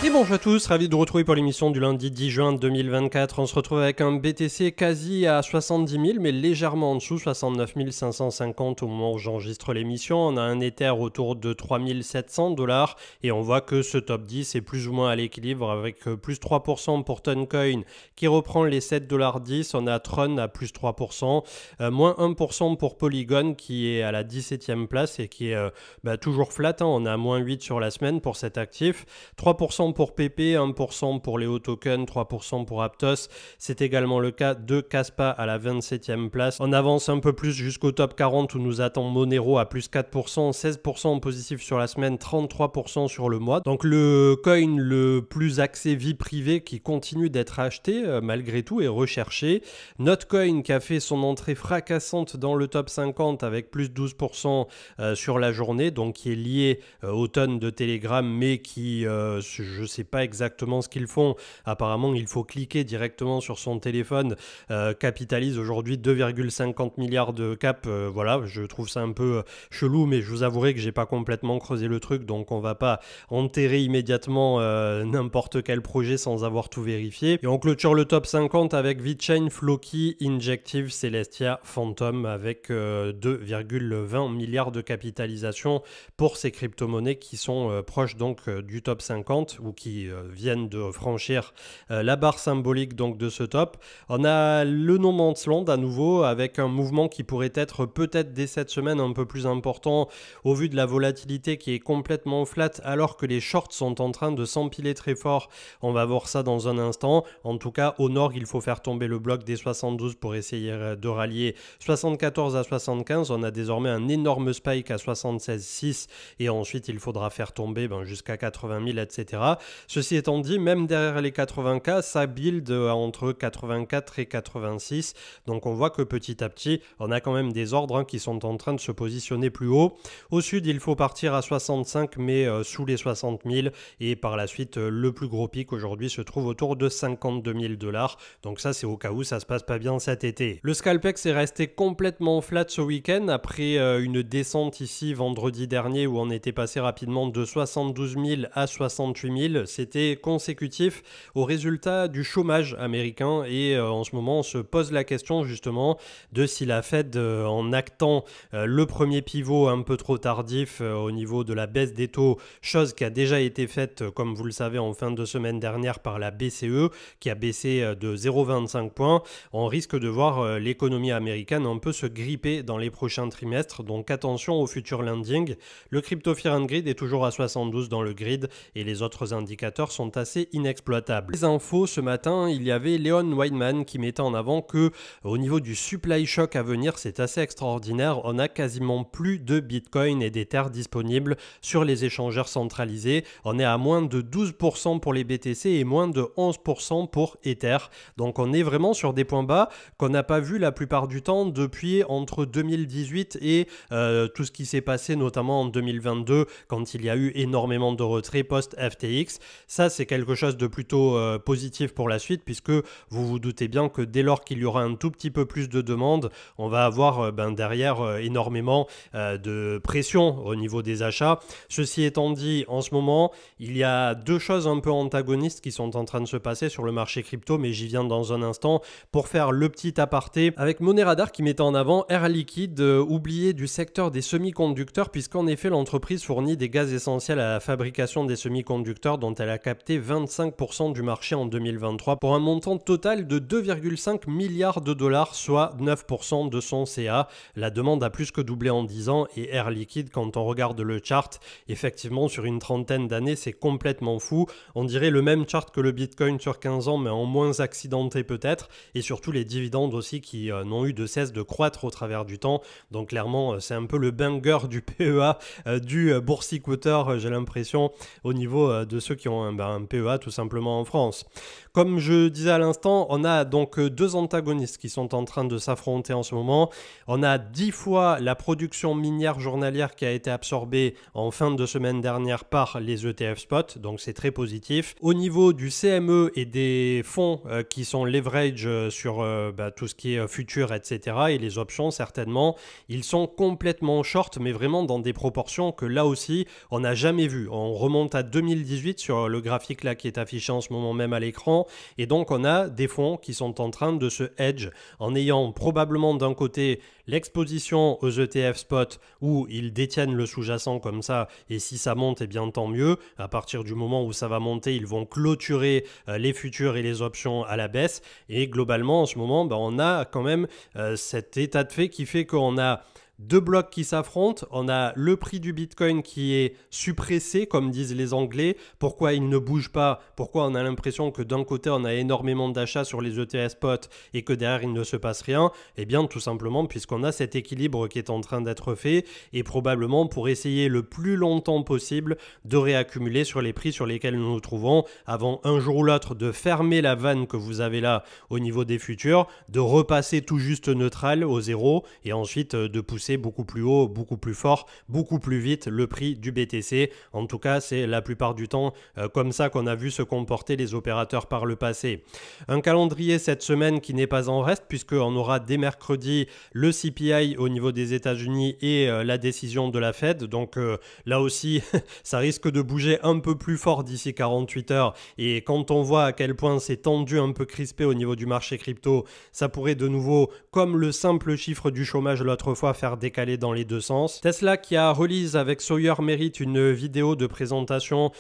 Et bonjour à tous, ravi de vous retrouver pour l'émission du lundi 10 juin 2024. On se retrouve avec un BTC quasi à 70 000, mais légèrement en dessous, 69 550 au moment où j'enregistre l'émission. On a un Ether autour de 3 700 $ et on voit que ce top 10 est plus ou moins à l'équilibre avec plus 3% pour Toncoin qui reprend les 7,10 $. On a Tron à plus 3%, moins 1% pour Polygon qui est à la 17e place et qui est toujours flat. On a moins 8 sur la semaine pour cet actif, 3% pour PP, 1% pour Léo Token, 3% pour Aptos. C'est également le cas de Kaspa à la 27e place. On avance un peu plus jusqu'au top 40 où nous attend Monero à plus 4%, 16% en positif sur la semaine, 33% sur le mois. Donc le coin le plus axé vie privée qui continue d'être acheté malgré tout et recherché. Notcoin qui a fait son entrée fracassante dans le top 50 avec plus 12% sur la journée, donc qui est lié aux tonnes de Telegram mais qui, je ne sais pas exactement ce qu'ils font. Apparemment, il faut cliquer directement sur son téléphone. Capitalise aujourd'hui 2,50 milliards de cap. Voilà, je trouve ça un peu chelou, mais je vous avouerai que j'ai pas complètement creusé le truc, donc on va pas enterrer immédiatement n'importe quel projet sans avoir tout vérifié. Et on clôture le top 50 avec VeChain, Floki, Injective, Celestia, Phantom avec 2,20 milliards de capitalisation pour ces crypto-monnaies qui sont proches donc du top 50 ou qui viennent de franchir la barre symbolique donc de ce top. On a le No Man's Land à nouveau avec un mouvement qui pourrait être peut-être dès cette semaine un peu plus important au vu de la volatilité qui est complètement flat alors que les shorts sont en train de s'empiler très fort. On va voir ça dans un instant. En tout cas au nord il faut faire tomber le bloc des 72 pour essayer de rallier 74 à 75. On a désormais un énorme spike à 76,6 et ensuite il faudra faire tomber jusqu'à 80 000 etc. Ceci étant dit, même derrière les 80K, ça build entre 84 et 86. Donc on voit que petit à petit, on a quand même des ordres qui sont en train de se positionner plus haut. Au sud, il faut partir à 65, mais sous les 60 000. Et par la suite, le plus gros pic aujourd'hui se trouve autour de 52 000 $. Donc ça, c'est au cas où ça se passe pas bien cet été. Le Scalpex est resté complètement flat ce week-end après une descente ici vendredi dernier où on était passé rapidement de 72 000 à 68 000. C'était consécutif au résultat du chômage américain et en ce moment on se pose la question justement de si la Fed en actant le premier pivot un peu trop tardif au niveau de la baisse des taux, chose qui a déjà été faite comme vous le savez en fin de semaine dernière par la BCE qui a baissé de 0,25 points, on risque de voir l'économie américaine un peu se gripper dans les prochains trimestres, donc attention au futur landing. Le crypto fear and greed est toujours à 72 dans le grid et les autres indicateurs sont assez inexploitables. Les infos ce matin, il y avait Leon Weinman qui mettait en avant que au niveau du supply shock à venir, c'est assez extraordinaire. On a quasiment plus de Bitcoin et d'Ether disponibles sur les échangeurs centralisés. On est à moins de 12% pour les BTC et moins de 11% pour Ether. Donc on est vraiment sur des points bas qu'on n'a pas vu la plupart du temps depuis entre 2018 et tout ce qui s'est passé notamment en 2022 quand il y a eu énormément de retraits post-FTX. Ça, c'est quelque chose de plutôt positif pour la suite puisque vous vous doutez bien que dès lors qu'il y aura un tout petit peu plus de demandes, on va avoir derrière énormément de pression au niveau des achats. Ceci étant dit, en ce moment, il y a deux choses un peu antagonistes qui sont en train de se passer sur le marché crypto, mais j'y viens dans un instant pour faire le petit aparté avec Money Radar qui mettait en avant Air Liquide, oublié du secteur des semi-conducteurs puisqu'en effet l'entreprise fournit des gaz essentiels à la fabrication des semi-conducteurs dont elle a capté 25% du marché en 2023 pour un montant total de 2,5 milliards de dollars, soit 9% de son CA. La demande a plus que doublé en 10 ans et Air Liquide, quand on regarde le chart, effectivement sur une trentaine d'années, c'est complètement fou. On dirait le même chart que le Bitcoin sur 15 ans, mais en moins accidenté peut-être, et surtout les dividendes aussi qui n'ont eu de cesse de croître au travers du temps. Donc clairement, c'est un peu le banger du PEA, du boursicoteur, j'ai l'impression, au niveau de ceux qui ont un PEA tout simplement en France. Comme je disais à l'instant, on a donc deux antagonistes qui sont en train de s'affronter en ce moment. On a 10 fois la production minière journalière qui a été absorbée en fin de semaine dernière par les ETF spot, donc c'est très positif. Au niveau du CME et des fonds qui sont leverage sur tout ce qui est futur, etc. et les options certainement, ils sont complètement short, mais vraiment dans des proportions que là aussi, on n'a jamais vu. On remonte à 2018 18 sur le graphique là qui est affiché en ce moment même à l'écran. Et donc on a des fonds qui sont en train de se hedge en ayant probablement d'un côté l'exposition aux ETF spot où ils détiennent le sous-jacent comme ça, et si ça monte, eh bien tant mieux. À partir du moment où ça va monter, ils vont clôturer les futurs et les options à la baisse. Et globalement, en ce moment, on a quand même cet état de fait qui fait qu'on a deux blocs qui s'affrontent, on a le prix du Bitcoin qui est suppressé, comme disent les Anglais. Pourquoi il ne bouge pas? Pourquoi on a l'impression que d'un côté on a énormément d'achats sur les ETF spot et que derrière il ne se passe rien? Eh bien tout simplement puisqu'on a cet équilibre qui est en train d'être fait et probablement pour essayer le plus longtemps possible de réaccumuler sur les prix sur lesquels nous nous trouvons avant un jour ou l'autre de fermer la vanne que vous avez là au niveau des futurs, de repasser tout juste neutral au zéro et ensuite de pousser beaucoup plus haut, beaucoup plus fort, beaucoup plus vite le prix du BTC. En tout cas, c'est la plupart du temps comme ça qu'on a vu se comporter les opérateurs par le passé. Un calendrier cette semaine qui n'est pas en reste puisqu'on aura dès mercredi le CPI au niveau des États-Unis et la décision de la Fed. Donc là aussi, ça risque de bouger un peu plus fort d'ici 48 heures. Et quand on voit à quel point c'est tendu, un peu crispé au niveau du marché crypto, ça pourrait de nouveau, comme le simple chiffre du chômage l'autre fois, faire décalé dans les deux sens. Tesla qui a release avec Sawyer Merritt une vidéo de présentation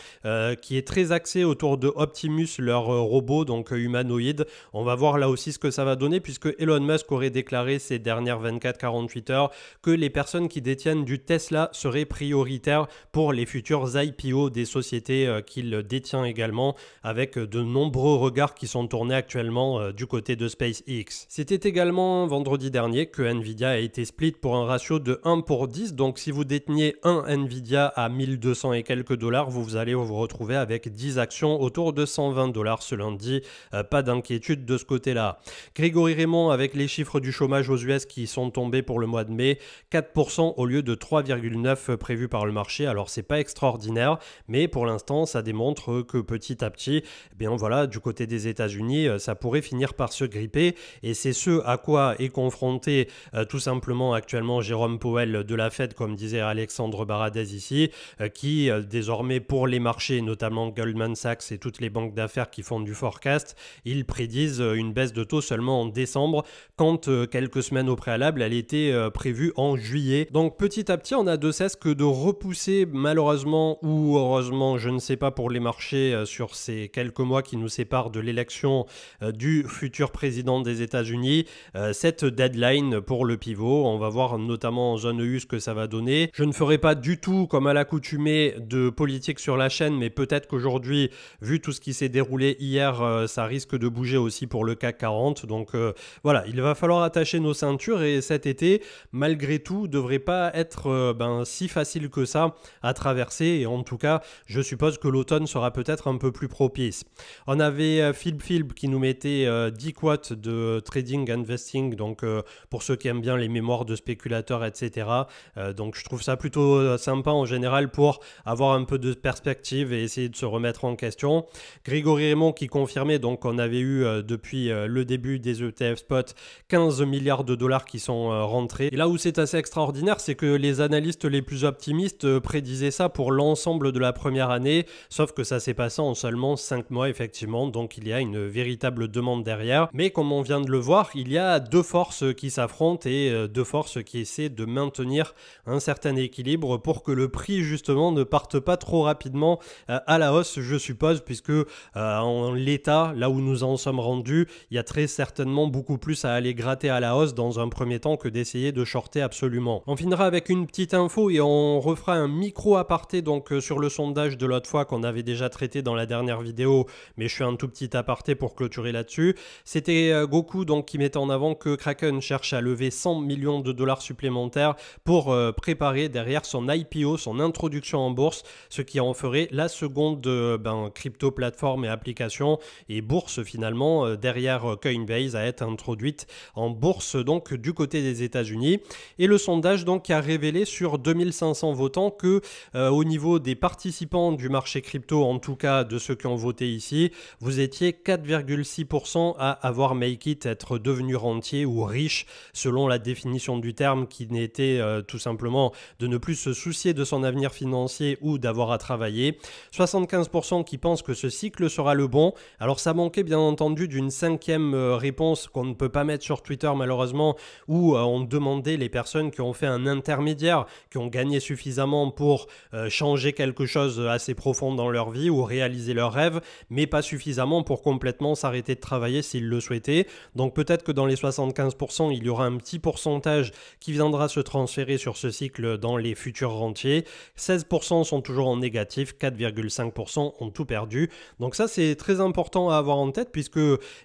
qui est très axée autour de Optimus, leur robot donc humanoïde. On va voir là aussi ce que ça va donner puisque Elon Musk aurait déclaré ces dernières 24-48 heures que les personnes qui détiennent du Tesla seraient prioritaires pour les futurs IPO des sociétés qu'il détient également, avec de nombreux regards qui sont tournés actuellement du côté de SpaceX. C'était également vendredi dernier que Nvidia a été split pour un ratio de 1 pour 10, donc si vous déteniez un Nvidia à 1200 et quelques dollars, vous allez vous retrouver avec 10 actions autour de 120 dollars ce lundi. Pas d'inquiétude de ce côté-là. Grégory Raymond avec les chiffres du chômage aux US qui sont tombés pour le mois de mai, 4% au lieu de 3,9% prévu par le marché. Alors c'est pas extraordinaire, mais pour l'instant ça démontre que petit à petit, eh bien voilà, du côté des États-Unis, ça pourrait finir par se gripper et c'est ce à quoi est confronté tout simplement actuellement Jérôme Powell de la Fed, comme disait Alexandre Baradez ici, qui désormais pour les marchés, notamment Goldman Sachs et toutes les banques d'affaires qui font du forecast, ils prédisent une baisse de taux seulement en décembre, quand quelques semaines au préalable, elle était prévue en juillet. Donc petit à petit, on a de cesse que de repousser, malheureusement ou heureusement, je ne sais pas pour les marchés, sur ces quelques mois qui nous séparent de l'élection du futur président des États-Unis, cette deadline pour le pivot. On va voir notamment en zone EU ce que ça va donner. Je ne ferai pas du tout, comme à l'accoutumée, de politique sur la chaîne, mais peut-être qu'aujourd'hui, vu tout ce qui s'est déroulé hier, ça risque de bouger aussi pour le CAC 40. Donc voilà, il va falloir attacher nos ceintures et cet été, malgré tout, devrait pas être si facile que ça à traverser. Et en tout cas, je suppose que l'automne sera peut-être un peu plus propice. On avait Philp qui nous mettait 10 quotes de trading investing, donc pour ceux qui aiment bien les mémoires de spéculateurs, etc. Donc je trouve ça plutôt sympa en général pour avoir un peu de perspective et essayer de se remettre en question. Grégory Raymond qui confirmait donc qu'on avait eu depuis le début des ETF spot 15 milliards de dollars qui sont rentrés. Et là où c'est assez extraordinaire, c'est que les analystes les plus optimistes prédisaient ça pour l'ensemble de la première année, sauf que ça s'est passé en seulement 5 mois effectivement, donc il y a une véritable demande derrière. Mais comme on vient de le voir, il y a deux forces qui s'affrontent et deux forces qui essaient de maintenir un certain équilibre pour que le prix justement ne parte pas trop rapidement à la hausse, je suppose, puisque en l'état, là où nous en sommes rendus, il y a très certainement beaucoup plus à aller gratter à la hausse dans un premier temps que d'essayer de shorter absolument. On finira avec une petite info et on refera un micro aparté donc sur le sondage de l'autre fois qu'on avait déjà traité dans la dernière vidéo, mais je fais un tout petit aparté pour clôturer là-dessus. C'était Goku donc qui mettait en avant que Kraken cherche à lever 100 millions de dollars supplémentaires pour préparer derrière son IPO, son introduction en bourse, ce qui en ferait la seconde crypto plateforme et application et bourse finalement derrière Coinbase à être introduite en bourse donc du côté des États-Unis. Et le sondage donc a révélé sur 2500 votants que au niveau des participants du marché crypto, en tout cas de ceux qui ont voté ici, vous étiez 4,6% à avoir make it, être devenu rentier ou riche selon la définition du terme terme qui n'était tout simplement de ne plus se soucier de son avenir financier ou d'avoir à travailler. 75% qui pensent que ce cycle sera le bon. Alors ça manquait bien entendu d'une cinquième réponse qu'on ne peut pas mettre sur Twitter malheureusement, où on demandait les personnes qui ont fait un intermédiaire, qui ont gagné suffisamment pour changer quelque chose assez profond dans leur vie ou réaliser leurs rêves, mais pas suffisamment pour complètement s'arrêter de travailler s'ils le souhaitaient. Donc peut-être que dans les 75%, il y aura un petit pourcentage qui viendra se transférer sur ce cycle dans les futurs rentiers. 16% sont toujours en négatif, 4,5% ont tout perdu. Donc ça, c'est très important à avoir en tête puisque,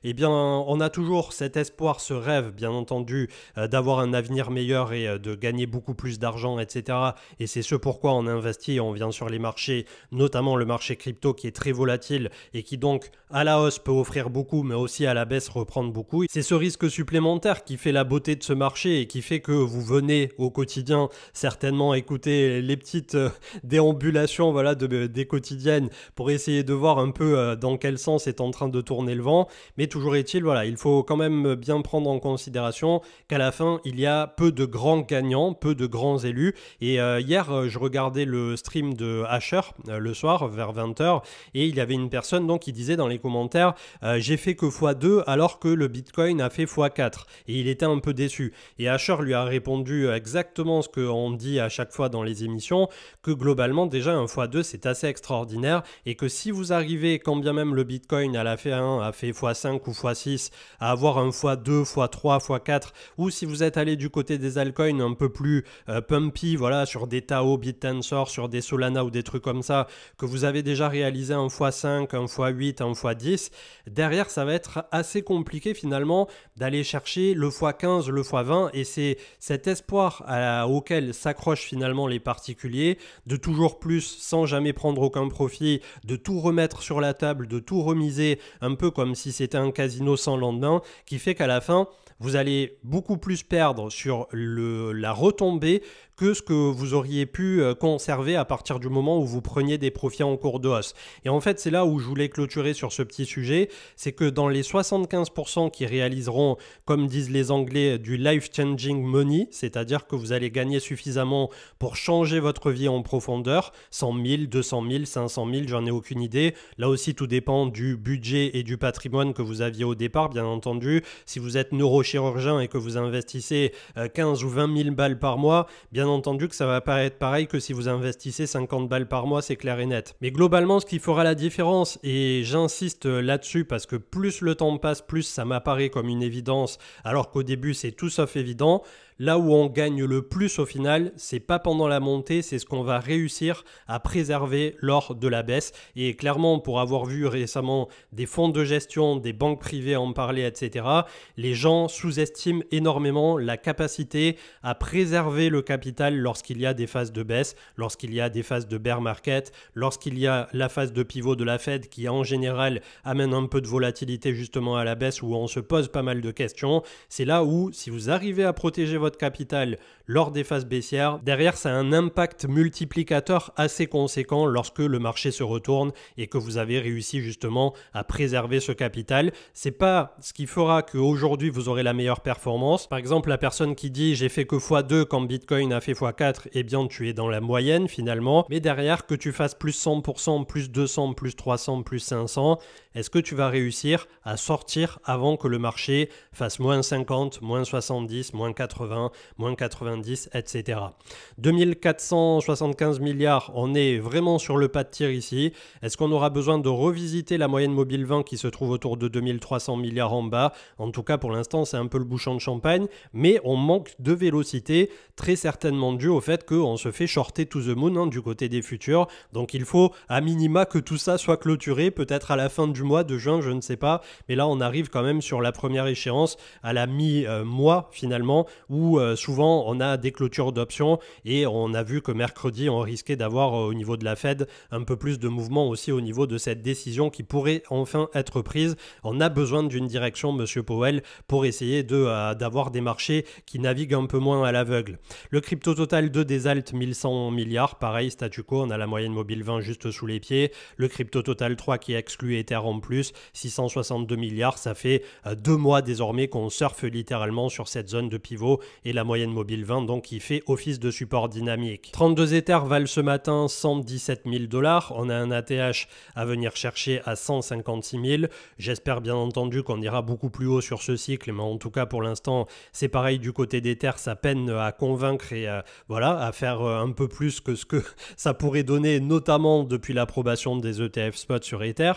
eh bien, on a toujours cet espoir, ce rêve, bien entendu, d'avoir un avenir meilleur et de gagner beaucoup plus d'argent, etc. Et c'est ce pourquoi on investit et on vient sur les marchés, notamment le marché crypto qui est très volatile et qui donc à la hausse peut offrir beaucoup, mais aussi à la baisse reprendre beaucoup. C'est ce risque supplémentaire qui fait la beauté de ce marché et qui fait que vous venez au quotidien certainement écouter les petites déambulations des quotidiennes pour essayer de voir un peu dans quel sens est en train de tourner le vent. Mais toujours est-il, il faut quand même bien prendre en considération qu'à la fin, il y a peu de grands gagnants, peu de grands élus. Et hier, je regardais le stream de Asher le soir vers 20h et il y avait une personne donc qui disait dans les commentaires j'ai fait que x2 alors que le Bitcoin a fait x4 et il était un peu déçu. Et Asher lui a répondu exactement ce qu'on dit à chaque fois dans les émissions, que globalement déjà un x2 c'est assez extraordinaire et que si vous arrivez, quand bien même le Bitcoin a fait x5 ou x6, à avoir un x2, x3, x4, ou si vous êtes allé du côté des altcoins un peu plus pumpy, sur des Tao, BitTensor, sur des Solana ou des trucs comme ça, que vous avez déjà réalisé un x5, un x8, un x10, derrière ça va être assez compliqué finalement d'aller chercher le x15, le x20 et c'est cet espoir auquel s'accrochent finalement les particuliers de toujours plus sans jamais prendre aucun profit, de tout remettre sur la table, de tout remiser un peu comme si c'était un casino sans lendemain qui fait qu'à la fin vous allez beaucoup plus perdre sur la retombée que ce que vous auriez pu conserver à partir du moment où vous preniez des profits en cours de hausse. Et en fait, c'est là où je voulais clôturer sur ce petit sujet, c'est que dans les 75% qui réaliseront, comme disent les Anglais, du life-changing money, c'est-à-dire que vous allez gagner suffisamment pour changer votre vie en profondeur, 100 000, 200 000, 500 000, j'en ai aucune idée. Là aussi, tout dépend du budget et du patrimoine que vous aviez au départ, bien entendu. Si vous êtes neurochirurgien et que vous investissez 15 ou 20 000 balles par mois, bien entendu que ça va pas être pareil que si vous investissez 50 balles par mois, c'est clair et net. Mais globalement, ce qui fera la différence, et j'insiste là-dessus parce que plus le temps passe, plus ça m'apparaît comme une évidence, alors qu'au début c'est tout sauf évident, là où on gagne le plus au final, c'est pas pendant la montée, c'est ce qu'on va réussir à préserver lors de la baisse. Et clairement, pour avoir vu récemment des fonds de gestion, des banques privées en parler, etc., les gens sous-estiment énormément la capacité à préserver le capital lorsqu'il y a des phases de baisse, lorsqu'il y a des phases de bear market, lorsqu'il y a la phase de pivot de la Fed qui en général amène un peu de volatilité justement à la baisse où on se pose pas mal de questions. C'est là où, si vous arrivez à protéger votre capital lors des phases baissières, derrière ça a un impact multiplicateur assez conséquent lorsque le marché se retourne et que vous avez réussi justement à préserver ce capital. C'est pas ce qui fera qu'aujourd'hui vous aurez la meilleure performance. Par exemple, la personne qui dit j'ai fait que x2 quand Bitcoin a fait x4, eh bien tu es dans la moyenne finalement, mais derrière que tu fasses plus 100%, plus 200, plus 300, plus 500, est-ce que tu vas réussir à sortir avant que le marché fasse moins 50, moins 70, moins 80, moins 90, etc. 2475 milliards, on est vraiment sur le pas de tir ici. Est-ce qu'on aura besoin de revisiter la moyenne mobile 20 qui se trouve autour de 2300 milliards en bas? En tout cas, pour l'instant, c'est un peu le bouchon de champagne, mais on manque de vélocité, très certainement dû au fait qu'on se fait shorter to the moon du côté des futurs. Donc il faut à minima que tout ça soit clôturé, peut-être à la fin du mois de juin, je ne sais pas. Mais là, on arrive quand même sur la première échéance à la mi-mois finalement, où souvent on a des clôtures d'options et on a vu que mercredi, on risquait d'avoir au niveau de la Fed un peu plus de mouvement aussi au niveau de cette décision qui pourrait enfin être prise. On a besoin d'une direction, Monsieur Powell, pour essayer d'avoir des marchés qui naviguent un peu moins à l'aveugle. Le crypto total 2 des alt 1100 milliards, pareil, statu quo, on a la moyenne mobile 20 juste sous les pieds. Le crypto total 3 qui exclut Ether en plus, 662 milliards, ça fait 2 mois désormais qu'on surfe littéralement sur cette zone de pivot et la moyenne mobile 20 donc qui fait office de support dynamique. 32 Ethers valent ce matin 117 000 $. On a un ATH à venir chercher à 156 000. J'espère bien entendu qu'on ira beaucoup plus haut sur ce cycle, mais en tout cas pour l'instant c'est pareil du côté d'Ether, ça peine à convaincre et voilà, à faire un peu plus que ce que ça pourrait donner, notamment depuis l'approbation des ETF spot sur Ether.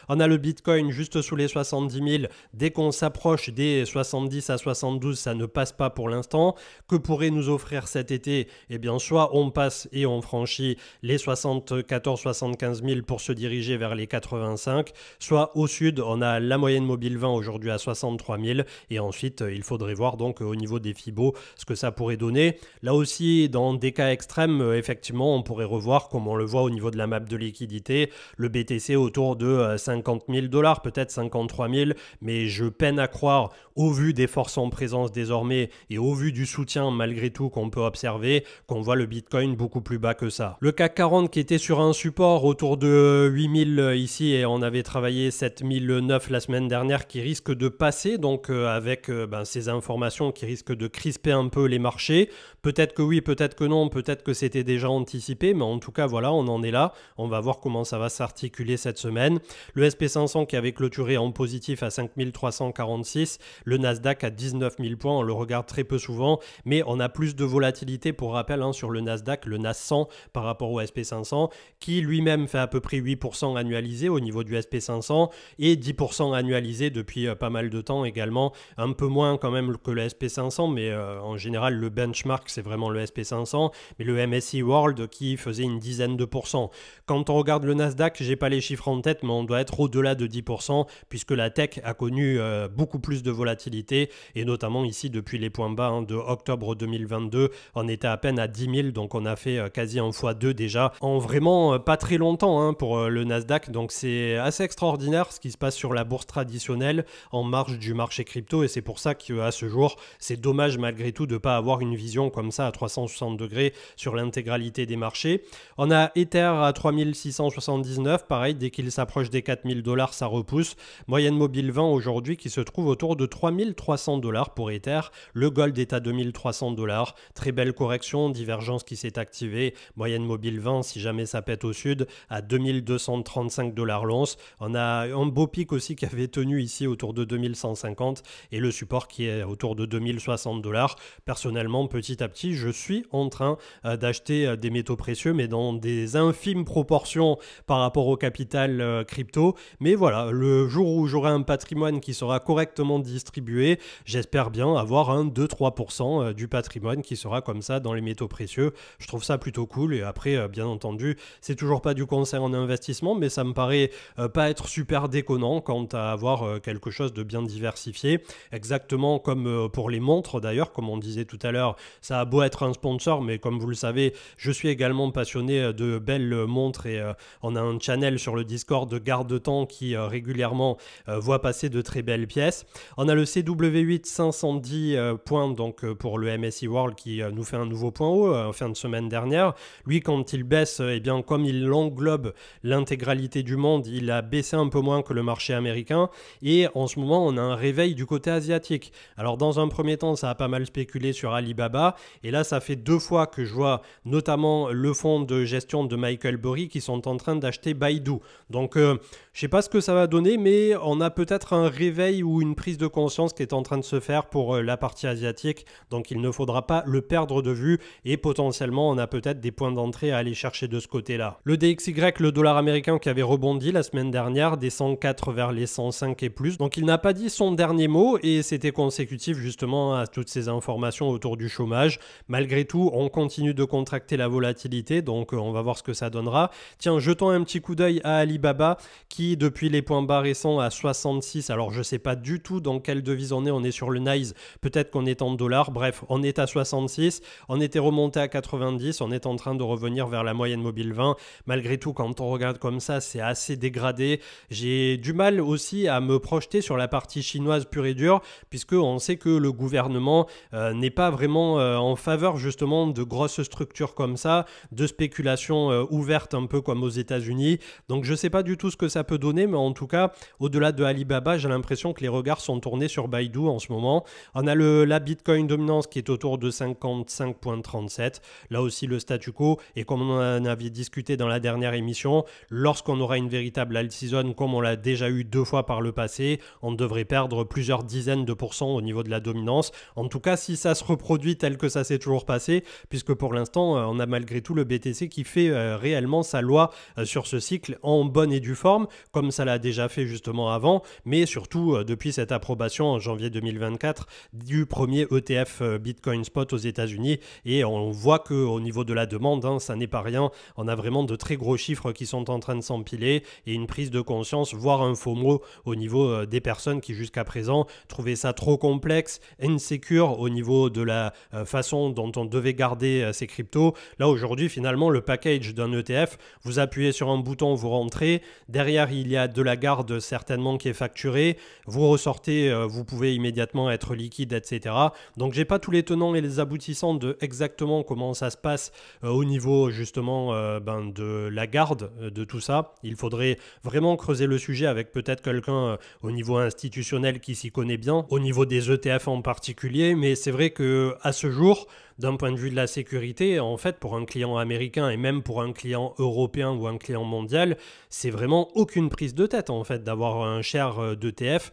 On a le Bitcoin juste sous les 70 000. Dès qu'on s'approche des 70 à 72, ça ne passe pas pour l'instant. Que pourrait nous offrir cet été? Eh bien, soit on passe et on franchit les 74-75 000 pour se diriger vers les 85, soit au sud, on a la moyenne mobile 20 aujourd'hui à 63 000, et ensuite, il faudrait voir donc au niveau des Fibos ce que ça pourrait donner. Là aussi, dans des cas extrêmes, effectivement, on pourrait revoir, comme on le voit au niveau de la map de liquidité, le BTC autour de 50 000 $, peut-être 53 000, mais je peine à croire, au vu des forces en présence désormais et au vu du soutien malgré tout qu'on peut observer, qu'on voit le Bitcoin beaucoup plus bas que ça. Le CAC 40 qui était sur un support autour de 8000 ici, et on avait travaillé 7009 la semaine dernière, qui risque de passer, donc avec ces informations qui risquent de crisper un peu les marchés. Peut-être que oui, peut-être que non, peut-être que c'était déjà anticipé, mais en tout cas voilà, on en est là. On va voir comment ça va s'articuler cette semaine. Le SP500 qui avait clôturé en positif à 5346, le Nasdaq à 19 000 points, on le regarde très peu souvent, mais on a plus de volatilité pour rappel sur le Nasdaq, le Nas 100 par rapport au SP500, qui lui-même fait à peu près 8% annualisé au niveau du SP500 et 10% annualisé depuis pas mal de temps également, un peu moins quand même que le SP500, mais en général le benchmark c'est vraiment le SP500, mais le MSCI World qui faisait une dizaine de pourcents. Quand on regarde le Nasdaq, j'ai pas les chiffres en tête, mais on doit être au-delà de 10% puisque la tech a connu beaucoup plus de volatilité, et notamment ici depuis les points bas de octobre 2022, on était à peine à 10 000, donc on a fait quasi un x2 déjà en vraiment pas très longtemps pour le Nasdaq. Donc c'est assez extraordinaire ce qui se passe sur la bourse traditionnelle en marge du marché crypto, et c'est pour ça qu'à ce jour c'est dommage malgré tout de ne pas avoir une vision comme ça à 360 degrés sur l'intégralité des marchés. On a Ether à 3679, pareil, dès qu'il s'approche des 4000 $, ça repousse. Moyenne mobile 20 aujourd'hui qui se trouve autour de 3300 $ pour Ether. Le gold est à 2300 $. Très belle correction, divergence qui s'est activée. Moyenne mobile 20, si jamais ça pète au sud, à 2235 $ l'once. On a un beau pic aussi qui avait tenu ici autour de 2150 et le support qui est autour de 2060 $. Personnellement, petit à petit, je suis en train d'acheter des métaux précieux, mais dans des infimes proportions par rapport au capital crypto. Mais voilà, le jour où j'aurai un patrimoine qui sera correctement distribué, j'espère bien avoir un 2-3% du patrimoine qui sera comme ça dans les métaux précieux. Je trouve ça plutôt cool, et après, bien entendu, c'est toujours pas du conseil en investissement, mais ça me paraît pas être super déconnant quant à avoir quelque chose de bien diversifié. Exactement comme pour les montres d'ailleurs, comme on disait tout à l'heure, ça a beau être un sponsor, mais comme vous le savez, je suis également passionné de belles montres, et on a un channel sur le Discord de garde-temps qui régulièrement voit passer de très belles pièces. On a le CW8 510 points donc pour le MSCI World qui nous fait un nouveau point haut en fin de semaine dernière. Lui, quand il baisse, eh bien comme il englobe l'intégralité du monde, il a baissé un peu moins que le marché américain, et en ce moment on a un réveil du côté asiatique. Alors dans un premier temps, ça a pas mal spéculé sur Alibaba, et là ça fait 2 fois que je vois notamment le fonds de gestion de Michael Burry qui sont en train d'acheter Baidu. Donc je sais pas ce que ça va donner, mais on a peut-être un réveil ou une prise de conscience qui est en train de se faire pour la partie asiatique, donc il ne faudra pas le perdre de vue, et potentiellement on a peut-être des points d'entrée à aller chercher de ce côté-là. Le DXY, le dollar américain qui avait rebondi la semaine dernière, des 104 vers les 105 et plus, donc il n'a pas dit son dernier mot, et c'était consécutif justement à toutes ces informations autour du chômage. Malgré tout, on continue de contracter la volatilité, donc on va voir ce que ça donnera. Tiens, jetons un petit coup d'œil à Alibaba qui depuis les points bas récents à 66, alors je sais pas du tout dans quelle devise on est sur le NYSE, peut-être qu'on est en dollars, bref, on est à 66, on était remonté à 90, on est en train de revenir vers la moyenne mobile 20. Malgré tout, quand on regarde comme ça, c'est assez dégradé. J'ai du mal aussi à me projeter sur la partie chinoise pure et dure, puisque on sait que le gouvernement n'est pas vraiment en faveur justement de grosses structures comme ça, de spéculation ouverte un peu comme aux États-Unis. Donc je sais pas du tout ce que ça peut donner, mais en tout cas, au-delà de Alibaba, j'ai l'impression que les regards sont tournés sur Baidu en ce moment. On a la Bitcoin Bitcoin dominance qui est autour de 55,37. Là aussi le statu quo, et comme on en avait discuté dans la dernière émission, lorsqu'on aura une véritable alt season comme on l'a déjà eu 2 fois par le passé, on devrait perdre plusieurs dizaines de pourcents au niveau de la dominance. En tout cas, si ça se reproduit tel que ça s'est toujours passé, puisque pour l'instant, on a malgré tout le BTC qui fait réellement sa loi sur ce cycle en bonne et due forme, comme ça l'a déjà fait justement avant, mais surtout depuis cette approbation en janvier 2024 du premier ETF Bitcoin Spot aux États-Unis. Et on voit qu'au niveau de la demande, ça n'est pas rien. On a vraiment de très gros chiffres qui sont en train de s'empiler et une prise de conscience, voire un FOMO au niveau des personnes qui jusqu'à présent trouvaient ça trop complexe, insécure au niveau de la façon dont on devait garder ces cryptos. Là aujourd'hui finalement le package d'un ETF, vous appuyez sur un bouton, vous rentrez, derrière il y a de la garde certainement qui est facturée, vous ressortez, vous pouvez immédiatement être liquide, etc. Donc j'ai pas tous les tenants et les aboutissants de exactement comment ça se passe au niveau justement de la garde de tout ça. Il faudrait vraiment creuser le sujet avec peut-être quelqu'un au niveau institutionnel qui s'y connaît bien, au niveau des ETF en particulier, mais c'est vrai que à ce jour, d'un point de vue de la sécurité, en fait, pour un client américain et même pour un client européen ou un client mondial, c'est vraiment aucune prise de tête, en fait, d'avoir un share d'ETF.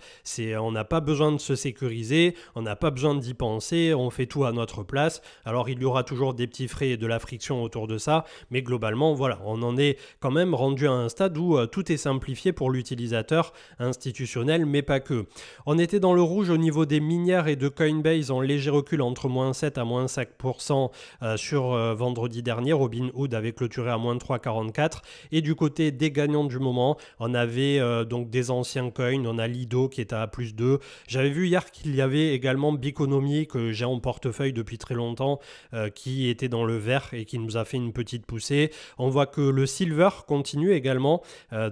On n'a pas besoin de se sécuriser, on n'a pas besoin d'y penser, on fait tout à notre place. Alors, il y aura toujours des petits frais et de la friction autour de ça, mais globalement, voilà, on en est quand même rendu à un stade où tout est simplifié pour l'utilisateur institutionnel, mais pas que. On était dans le rouge au niveau des minières et de Coinbase en léger recul entre moins 7 à moins 5% sur vendredi dernier. Robinhood avait clôturé à moins 3,44. Et du côté des gagnants du moment, on avait donc des anciens coins. On a Lido qui est à plus 2. J'avais vu hier qu'il y avait également Biconomy que j'ai en portefeuille depuis très longtemps qui était dans le vert et qui nous a fait une petite poussée. On voit que le silver continue également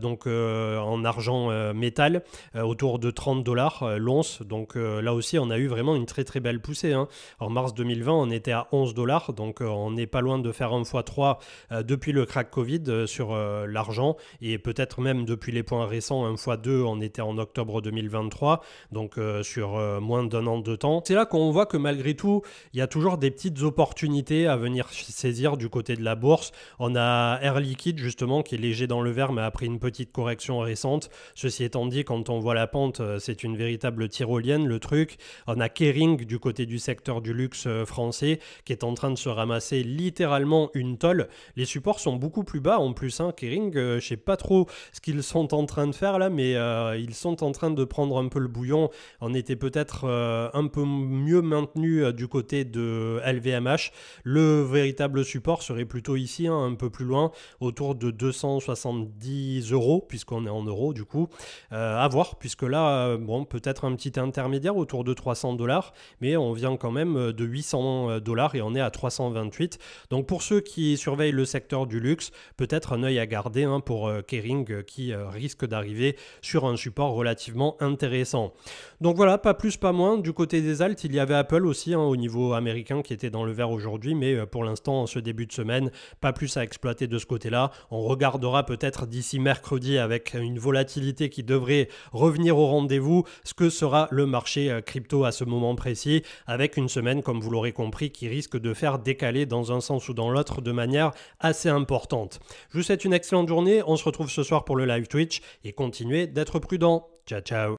donc en argent métal autour de $30 l'once. Donc là aussi on a eu vraiment une très très belle poussée. En mars 2020 on était à $11, donc on n'est pas loin de faire un x3 depuis le crack Covid sur l'argent, et peut-être même depuis les points récents un x2, on était en octobre 2023, donc sur moins d'un an de temps. C'est là qu'on voit que malgré tout, il y a toujours des petites opportunités à venir saisir du côté de la bourse. On a Air Liquide justement qui est léger dans le vert mais a pris une petite correction récente. Ceci étant dit, quand on voit la pente, c'est une véritable tyrolienne le truc. On a Kering du côté du secteur du luxe français qui est en train de se ramasser littéralement une tôle. Les supports sont beaucoup plus bas en plus. Kering, je sais pas trop ce qu'ils sont en train de faire là, mais ils sont en train de prendre un peu le bouillon. On était peut-être un peu mieux maintenu du côté de LVMH. Le véritable support serait plutôt ici, un peu plus loin, autour de 270 €, puisqu'on est en euros du coup. À voir, puisque là, bon, peut-être un petit intermédiaire autour de $300, mais on vient quand même de $800 et on est à 328. Donc pour ceux qui surveillent le secteur du luxe, peut-être un œil à garder pour Kering qui risque d'arriver sur un support relativement intéressant. Donc voilà, pas plus pas moins. Du côté des alts, il y avait Apple aussi au niveau américain qui était dans le vert aujourd'hui, mais pour l'instant, en ce début de semaine, pas plus à exploiter de ce côté-là. On regardera peut-être d'ici mercredi avec une volatilité qui devrait revenir au rendez-vous, ce que sera le marché crypto à ce moment précis, avec une semaine, comme vous l'aurez compris, qui risque de faire décaler dans un sens ou dans l'autre de manière assez importante. Je vous souhaite une excellente journée, on se retrouve ce soir pour le live Twitch et continuez d'être prudents. Ciao ciao.